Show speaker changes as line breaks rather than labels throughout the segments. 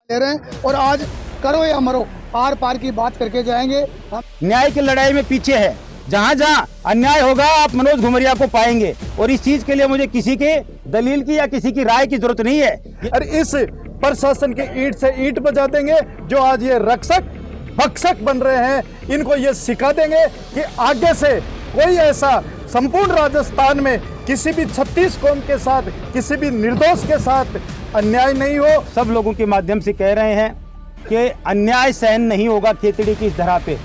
ले रहे हैं और आज करो या मरो आर पार की बात करके जाएंगे हम।
न्याय की लड़ाई में पीछे है। जहां जहां अन्याय होगा आप मनोज घुमरिया को पाएंगे और इस चीज के लिए मुझे किसी के दलील की या किसी की राय की जरूरत नहीं है।
और इस प्रशासन के ईंट से ईंट बजा देंगे जो आज ये रक्षक भक्षक बन रहे हैं, इनको ये सिखा देंगे कि आगे से कोई ऐसा संपूर्ण राजस्थान में किसी भी 36 कौम के साथ, किसी भी निर्दोष के साथ अन्याय नहीं हो।
सब लोगों के माध्यम से कह रहे हैं कि अन्याय सहन नहीं होगा खेतड़ी की इस धरा पे।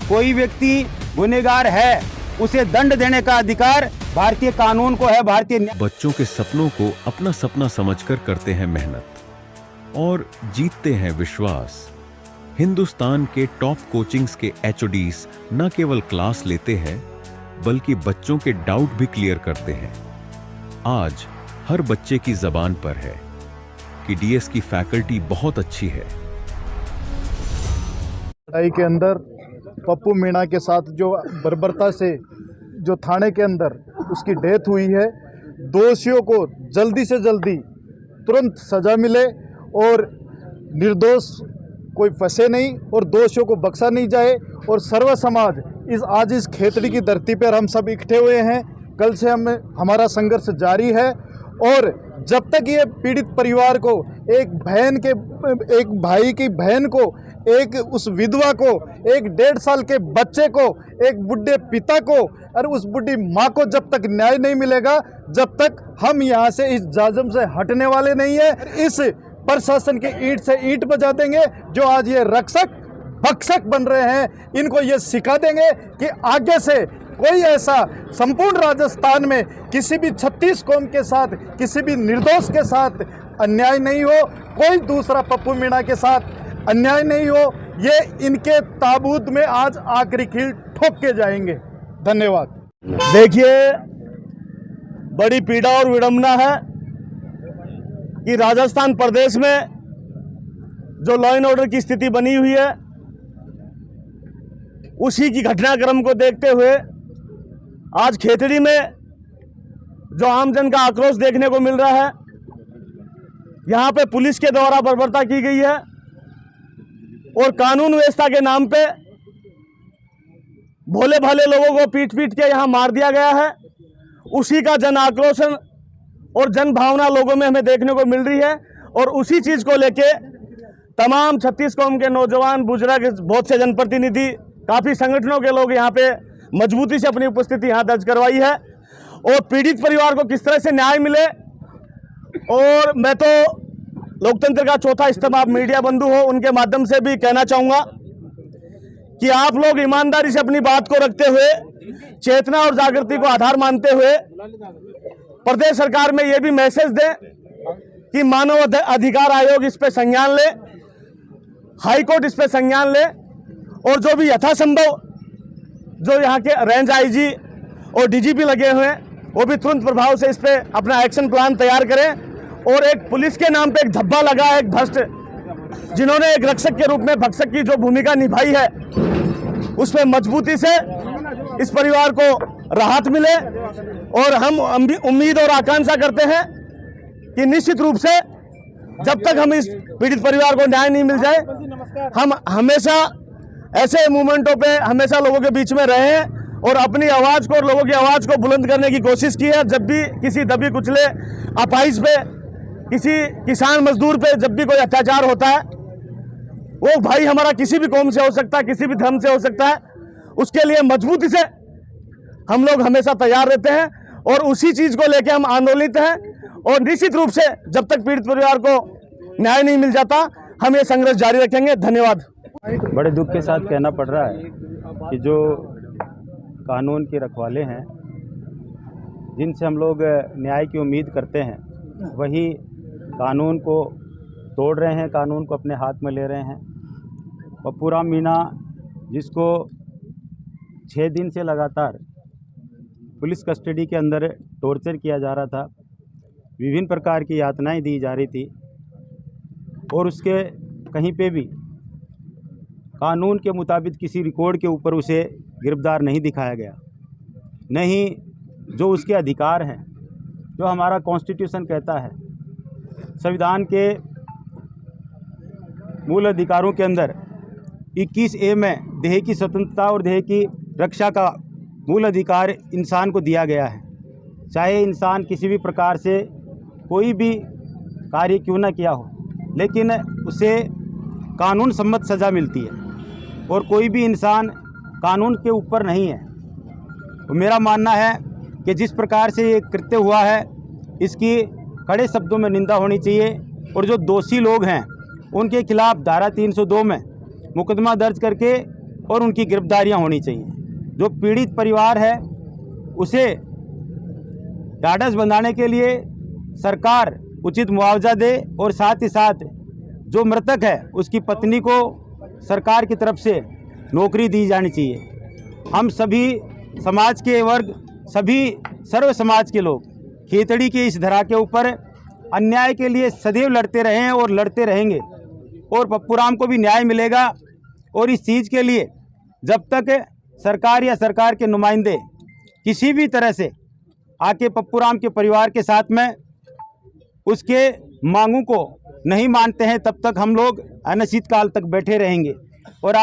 कोई व्यक्ति गुनहगार है, उसे दंड देने का अधिकार भारतीय कानून को है। भारतीय
बच्चों के सपनों को अपना सपना समझकर करते हैं मेहनत और जीतते हैं विश्वास। हिंदुस्तान के टॉप कोचिंग्स के एचओडीज न केवल क्लास लेते हैं बल्कि बच्चों के डाउट भी क्लियर करते हैं। आज हर बच्चे की जबान पर है कि डीएस की फैकल्टी बहुत अच्छी है।
लड़ाई के अंदर पप्पू मीणा के साथ जो बर्बरता से जो थाने के अंदर उसकी डेथ हुई है, दोषियों को जल्दी से जल्दी तुरंत सजा मिले और निर्दोष कोई फंसे नहीं और दोषियों को बख्शा नहीं जाए। और सर्व समाज आज इस खेतड़ी की धरती पर हम सब इकट्ठे हुए हैं। कल से हमारा संघर्ष जारी है और जब तक ये पीड़ित परिवार को, एक भाई की बहन को, एक उस विधवा को, एक 1.5 साल के बच्चे को, एक बुढ़े पिता को और उस बुढ़ी माँ को जब तक न्याय नहीं मिलेगा, जब तक हम यहाँ से इस जाजम से हटने वाले नहीं है। इस प्रशासन के ईंट से ईंट बजा देंगे जो आज ये रक्षक भक्षक बन रहे हैं, इनको ये सिखा देंगे कि आगे से कोई ऐसा संपूर्ण राजस्थान में किसी भी 36 कौम के साथ, किसी भी निर्दोष के साथ अन्याय नहीं हो। कोई दूसरा पप्पू मीणा के साथ अन्याय नहीं हो। ये इनके ताबूत में आज आखिरी कील ठोक के जाएंगे। धन्यवाद।
देखिए, बड़ी पीड़ा और विडंबना है कि राजस्थान प्रदेश में जो लॉ एंड ऑर्डर की स्थिति बनी हुई है, उसी की घटनाक्रम को देखते हुए आज खेतड़ी में जो आमजन का आक्रोश देखने को मिल रहा है, यहाँ पे पुलिस के द्वारा बर्बरता की गई है और कानून व्यवस्था के नाम पे भोले भाले लोगों को पीट पीट के यहाँ मार दिया गया है। उसी का जन आक्रोशन और जन भावना लोगों में हमें देखने को मिल रही है और उसी चीज़ को लेके तमाम 36 कौम के नौजवान, बुजुर्ग, बहुत से जनप्रतिनिधि, काफ़ी संगठनों के लोग यहाँ पे मजबूती से अपनी उपस्थिति यहाँ दर्ज करवाई है और पीड़ित परिवार को किस तरह से न्याय मिले। और मैं तो लोकतंत्र का चौथा स्तंभ आप मीडिया बंधु हो, उनके माध्यम से भी कहना चाहूँगा कि आप लोग ईमानदारी से अपनी बात को रखते हुए, चेतना और जागृति को आधार मानते हुए प्रदेश सरकार में ये भी मैसेज दें कि मानव अधिकार आयोग इस पे संज्ञान ले, हाईकोर्ट इस पे संज्ञान ले और जो भी यथासंभव जो यहाँ के रेंज आईजी और डीजीपी लगे हुए हैं वो भी तुरंत प्रभाव से इस पे अपना एक्शन प्लान तैयार करें। और एक पुलिस के नाम पे एक धब्बा लगा है, एक भ्रष्ट, जिन्होंने एक रक्षक के रूप में भक्षक की जो भूमिका निभाई है, उस पर मजबूती से इस परिवार को राहत मिले। और हम उम्मीद और आकांक्षा करते हैं कि निश्चित रूप से जब तक हम इस पीड़ित परिवार को न्याय नहीं मिल जाए, हम हमेशा ऐसे मूवमेंटों पे हमेशा लोगों के बीच में रहे हैं और अपनी आवाज़ को और लोगों की आवाज़ को बुलंद करने की कोशिश की है। जब भी किसी दबी कुचले अपाहिज पे, किसी किसान मजदूर पे जब भी कोई अत्याचार होता है, वो भाई हमारा किसी भी कौम से हो सकता है, किसी भी धर्म से हो सकता है, उसके लिए मजबूती से हम लोग हमेशा तैयार रहते हैं और उसी चीज़ को लेकर हम आंदोलित हैं। और निश्चित रूप से जब तक पीड़ित परिवार को न्याय नहीं मिल जाता, हम ये संघर्ष जारी रखेंगे। धन्यवाद।
बड़े दुख के साथ कहना पड़ रहा है कि जो कानून के रखवाले हैं, जिनसे हम लोग न्याय की उम्मीद करते हैं, वही कानून को तोड़ रहे हैं, कानून को अपने हाथ में ले रहे हैं। पप्पू राम मीणा, जिसको 6 दिन से लगातार पुलिस कस्टडी के अंदर टॉर्चर किया जा रहा था, विभिन्न प्रकार की यातनाएं दी जा रही थी और उसके कहीं पे भी कानून के मुताबिक किसी रिकॉर्ड के ऊपर उसे गिरफ्तार नहीं दिखाया गया, नहीं जो उसके अधिकार हैं, जो हमारा कॉन्स्टिट्यूशन कहता है, संविधान के मूल अधिकारों के अंदर 21A में देह की स्वतंत्रता और देह की रक्षा का मूल अधिकार इंसान को दिया गया है। चाहे इंसान किसी भी प्रकार से कोई भी कार्य क्यों ना किया हो, लेकिन उसे कानून सम्मत सज़ा मिलती है और कोई भी इंसान कानून के ऊपर नहीं है। तो मेरा मानना है कि जिस प्रकार से ये कृत्य हुआ है इसकी कड़े शब्दों में निंदा होनी चाहिए और जो दोषी लोग हैं उनके खिलाफ धारा 302 में मुकदमा दर्ज करके और उनकी गिरफ्तारियां होनी चाहिए। जो पीड़ित परिवार है उसे ढाढ़स बंधाने के लिए सरकार उचित मुआवजा दे और साथ ही साथ जो मृतक है उसकी पत्नी को सरकार की तरफ से नौकरी दी जानी चाहिए। हम सभी समाज के वर्ग, सभी सर्व समाज के लोग खेतड़ी की इस धरा के ऊपर अन्याय के लिए सदैव लड़ते रहे हैं और लड़ते रहेंगे और पप्पूराम को भी न्याय मिलेगा। और इस चीज़ के लिए जब तक सरकार या सरकार के नुमाइंदे किसी भी तरह से आके पप्पूराम के परिवार के साथ में उसके मांगों को नहीं मानते हैं, तब तक हम लोग अनिश्चित काल तक बैठे रहेंगे और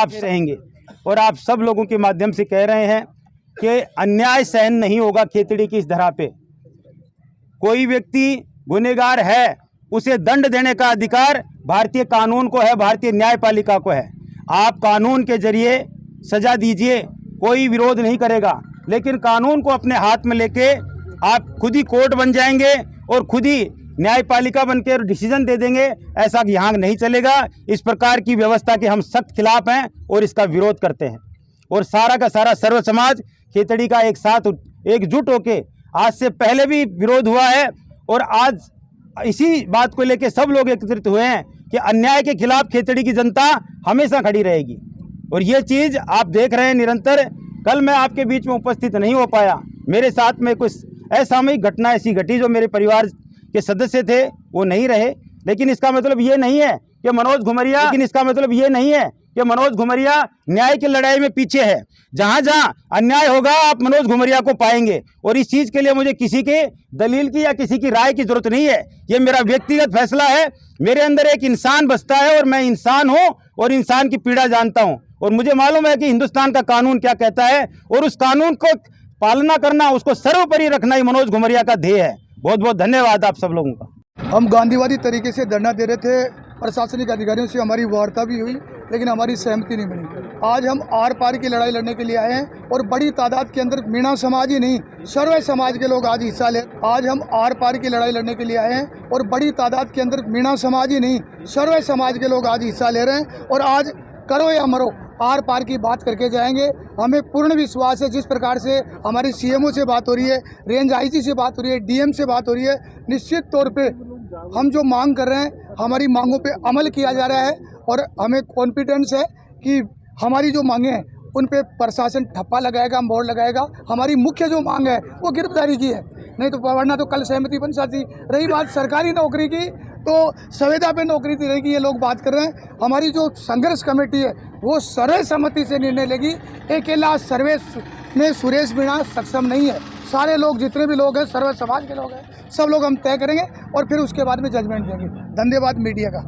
आप सब लोगों के माध्यम से कह रहे हैं कि अन्याय सहन नहीं होगा। खेतड़ी की इस धरा पे कोई व्यक्ति गुनहगार है उसे दंड देने का अधिकार भारतीय कानून को है, भारतीय न्यायपालिका को है। आप कानून के जरिए सजा दीजिए, कोई विरोध नहीं करेगा, लेकिन कानून को अपने हाथ में लेके आप खुद ही कोर्ट बन जाएंगे और खुद ही न्यायपालिका बनकर डिसीजन दे देंगे, ऐसा यहाँ नहीं चलेगा। इस प्रकार की व्यवस्था के हम सख्त खिलाफ हैं और इसका विरोध करते हैं। और सारा का सारा सर्व समाज खेतड़ी का एक साथ एकजुट होके आज से पहले भी विरोध हुआ है और आज इसी बात को लेकर सब लोग एकत्रित हुए हैं कि अन्याय के खिलाफ खेतड़ी की जनता हमेशा खड़ी रहेगी। और ये चीज़ आप देख रहे हैं निरंतर। कल मैं आपके बीच में उपस्थित नहीं हो पाया, मेरे साथ में कुछ असामयिक घटना ऐसी घटी जो मेरे परिवार के सदस्य थे वो नहीं रहे, लेकिन इसका मतलब ये नहीं है कि मनोज घुमरिया न्याय की लड़ाई में पीछे है। जहाँ जहाँ अन्याय होगा आप मनोज घुमरिया को पाएंगे और इस चीज़ के लिए मुझे किसी के दलील की या किसी की राय की जरूरत नहीं है। ये मेरा व्यक्तिगत फैसला है। मेरे अंदर एक इंसान बसता है और मैं इंसान हूँ और इंसान की पीड़ा जानता हूँ और मुझे मालूम है कि हिंदुस्तान का कानून क्या कहता है और उस कानून को पालना करना, उसको सर्वोपरि रखना ही मनोज घुमरिया का ध्येय है। बहुत बहुत धन्यवाद आप सब लोगों का।
हम गांधीवादी तरीके से धरना दे रहे थे, प्रशासनिक अधिकारियों से हमारी वार्ता भी हुई लेकिन हमारी सहमति नहीं बनी। आज हम आर पार की लड़ाई लड़ने के लिए आए हैं और बड़ी तादाद के अंदर मीणा समाज ही नहीं सर्व समाज के लोग आज हिस्सा ले। आज हम आर पार की लड़ाई लड़ने के लिए आए हैं और बड़ी तादाद के अंदर मीणा समाज ही नहीं सर्व समाज के लोग आज हिस्सा ले रहे हैं और आज करो या मरो आर पार की बात करके जाएंगे। हमें पूर्ण विश्वास है जिस प्रकार से हमारी सीएमओ से बात हो रही है, रेंज आईजी से बात हो रही है, डीएम से बात हो रही है, निश्चित तौर पे हम जो मांग कर रहे हैं हमारी मांगों पे अमल किया जा रहा है और हमें कॉन्फिडेंस है कि हमारी जो मांगे हैं उन पे प्रशासन ठप्पा लगाएगा, मोहर लगाएगा। हमारी मुख्य जो मांग है वो गिरफ्तारी की है, नहीं तो वरना तो कल सहमति बन सकती। रही बात सरकारी नौकरी की तो संविदा पे नौकरी दी रहेगी, ये लोग बात कर रहे हैं। हमारी जो संघर्ष कमेटी है वो सर्वसम्मति से निर्णय लेगी। अकेला सुरेश मीणा सक्षम नहीं है, सारे लोग जितने भी लोग हैं सर्व समाज के लोग हैं, सब लोग हम तय करेंगे और फिर उसके बाद में जजमेंट देंगे। धन्यवाद मीडिया का।